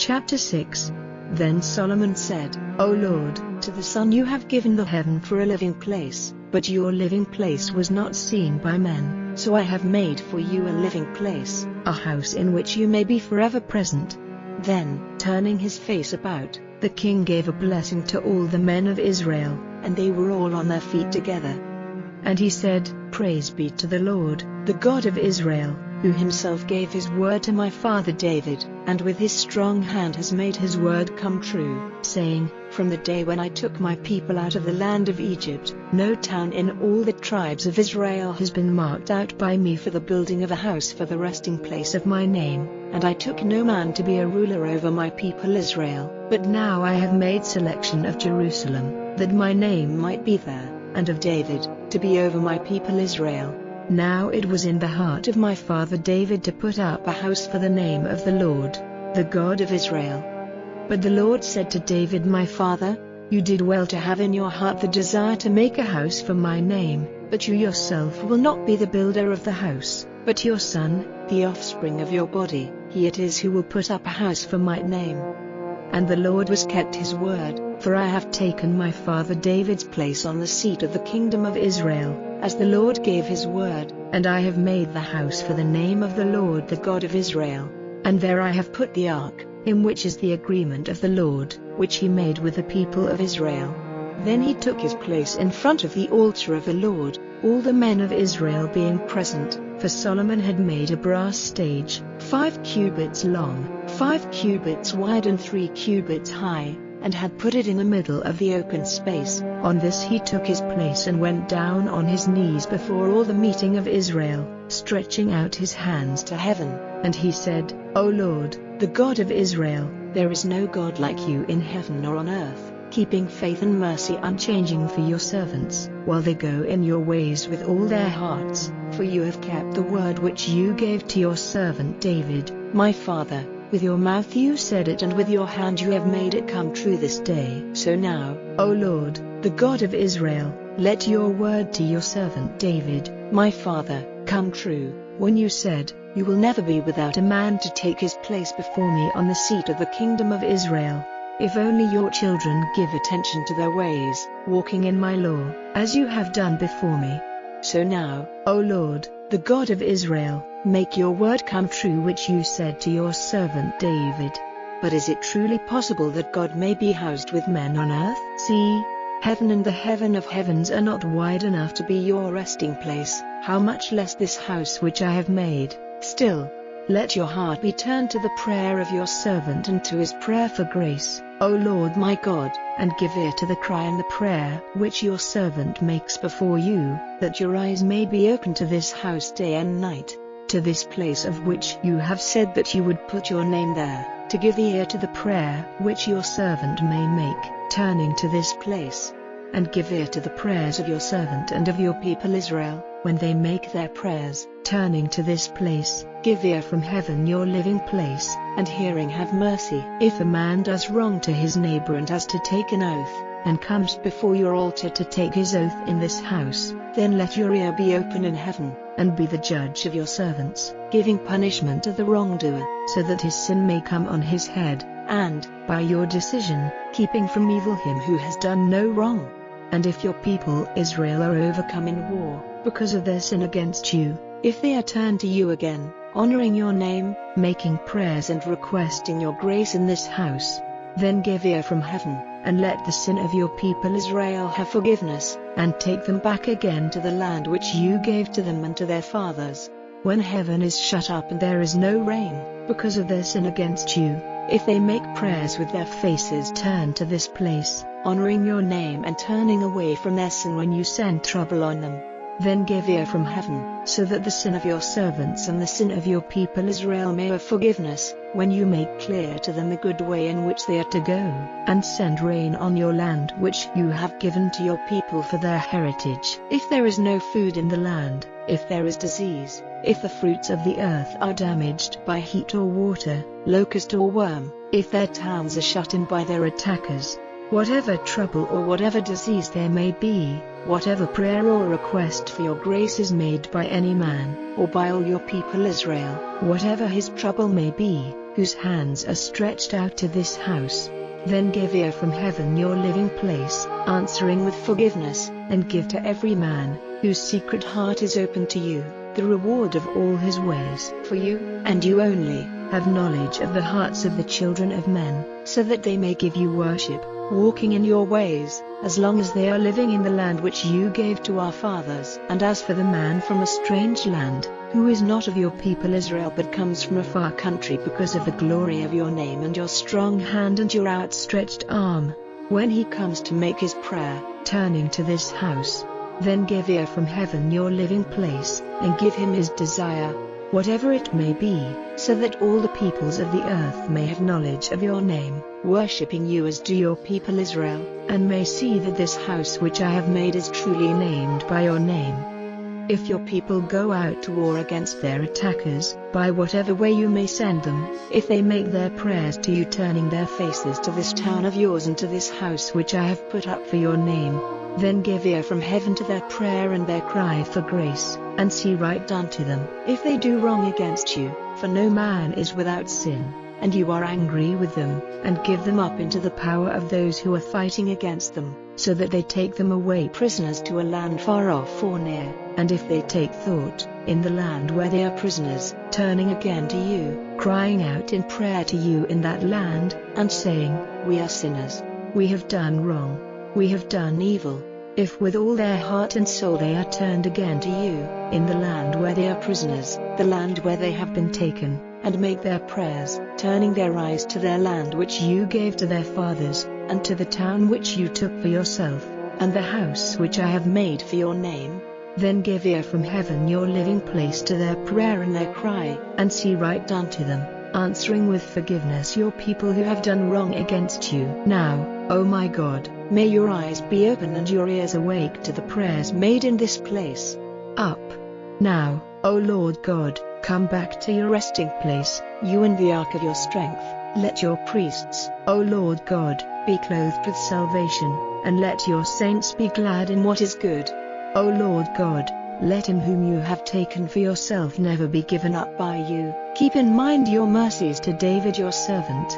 Chapter 6. Then Solomon said, O Lord, to the sun you have given the heaven for a living place, but your living place was not seen by men, so I have made for you a living place, a house in which you may be forever present. Then, turning his face about, the king gave a blessing to all the men of Israel, and they were all on their feet together. And he said, Praise be to the Lord, the God of Israel, who himself gave his word to my father David, and with his strong hand has made his word come true, saying, From the day when I took my people out of the land of Egypt, no town in all the tribes of Israel has been marked out by me for the building of a house for the resting place of my name, and I took no man to be a ruler over my people Israel, but now I have made selection of Jerusalem, that my name might be there, and of David, to be over my people Israel. Now it was in the heart of my father David to put up a house for the name of the Lord, the God of Israel. But the Lord said to David my father, You did well to have in your heart the desire to make a house for my name, but you yourself will not be the builder of the house, but your son, the offspring of your body, he it is who will put up a house for my name. And the Lord was kept his word, for I have taken my father David's place on the seat of the kingdom of Israel, as the Lord gave his word, and I have made the house for the name of the Lord the God of Israel. And there I have put the ark, in which is the agreement of the Lord, which he made with the people of Israel. Then he took his place in front of the altar of the Lord, all the men of Israel being present, for Solomon had made a brass stage, 5 cubits long, 5 cubits wide and 3 cubits high, and had put it in the middle of the open space. On this he took his place and went down on his knees before all the meeting of Israel, stretching out his hands to heaven, and he said, O Lord, the God of Israel, there is no God like you in heaven or on earth, keeping faith and mercy unchanging for your servants, while they go in your ways with all their hearts, for you have kept the word which you gave to your servant David, my father. With your mouth you said it, and with your hand you have made it come true this day. So now, O Lord, the God of Israel, let your word to your servant David, my father, come true, when you said, You will never be without a man to take his place before me on the seat of the kingdom of Israel. If only your children give attention to their ways, walking in my law, as you have done before me. So now, O Lord, the God of Israel, make your word come true which you said to your servant David. But is it truly possible that God may be housed with men on earth? See, heaven and the heaven of heavens are not wide enough to be your resting place, how much less this house which I have made. Still, let your heart be turned to the prayer of your servant and to his prayer for grace, O Lord my God, and give ear to the cry and the prayer which your servant makes before you, that your eyes may be open to this house day and night, to this place of which you have said that you would put your name there, to give ear to the prayer which your servant may make, turning to this place. And give ear to the prayers of your servant and of your people Israel, when they make their prayers, turning to this place. Give ear from heaven your living place, and hearing have mercy. If a man does wrong to his neighbor and has to take an oath, and comes before your altar to take his oath in this house, then let your ear be open in heaven, and be the judge of your servants, giving punishment to the wrongdoer, so that his sin may come on his head, and, by your decision, keeping from evil him who has done no wrong. And if your people Israel are overcome in war, because of their sin against you, if they are turned to you again, honoring your name, making prayers and requesting your grace in this house, then give ear from heaven, and let the sin of your people Israel have forgiveness, and take them back again to the land which you gave to them and to their fathers. When heaven is shut up and there is no rain, because of their sin against you, if they make prayers with their faces turned to this place, honoring your name and turning away from their sin when you send trouble on them, then give ear from heaven, so that the sin of your servants and the sin of your people Israel may have forgiveness, when you make clear to them the good way in which they are to go, and send rain on your land which you have given to your people for their heritage. If there is no food in the land, if there is disease, if the fruits of the earth are damaged by heat or water, locust or worm, if their towns are shut in by their attackers, whatever trouble or whatever disease there may be, whatever prayer or request for your grace is made by any man, or by all your people Israel, whatever his trouble may be, whose hands are stretched out to this house. Then give ear from heaven your living place, answering with forgiveness, and give to every man, whose secret heart is open to you, the reward of all his ways. For you, and you only, have knowledge of the hearts of the children of men, so that they may give you worship, walking in your ways, as long as they are living in the land which you gave to our fathers. And as for the man from a strange land, who is not of your people Israel but comes from a far country because of the glory of your name and your strong hand and your outstretched arm, when he comes to make his prayer, turning to this house, then give ear from heaven your living place, and give him his desire, whatever it may be, so that all the peoples of the earth may have knowledge of your name, worshipping you as do your people Israel, and may see that this house which I have made is truly named by your name. If your people go out to war against their attackers, by whatever way you may send them, if they make their prayers to you turning their faces to this town of yours and to this house which I have put up for your name, then give ear from heaven to their prayer and their cry for grace, and see right unto them. If they do wrong against you, for no man is without sin, and you are angry with them, and give them up into the power of those who are fighting against them, so that they take them away prisoners to a land far off or near, and if they take thought, in the land where they are prisoners, turning again to you, crying out in prayer to you in that land, and saying, We are sinners, we have done wrong, we have done evil, if with all their heart and soul they are turned again to you, in the land where they are prisoners, the land where they have been taken, and make their prayers, turning their eyes to their land which you gave to their fathers, and to the town which you took for yourself, and the house which I have made for your name, then give ear from heaven your living place to their prayer and their cry, and see right unto them, answering with forgiveness your people who have done wrong against you. Now, O my God, may your eyes be open and your ears awake to the prayers made in this place. Up now, O Lord God, come back to your resting place, you and the ark of your strength. Let your priests, O Lord God, be clothed with salvation, and let your saints be glad in what is good. O Lord God, let him whom you have taken for yourself never be given up by you. Keep in mind your mercies to David your servant,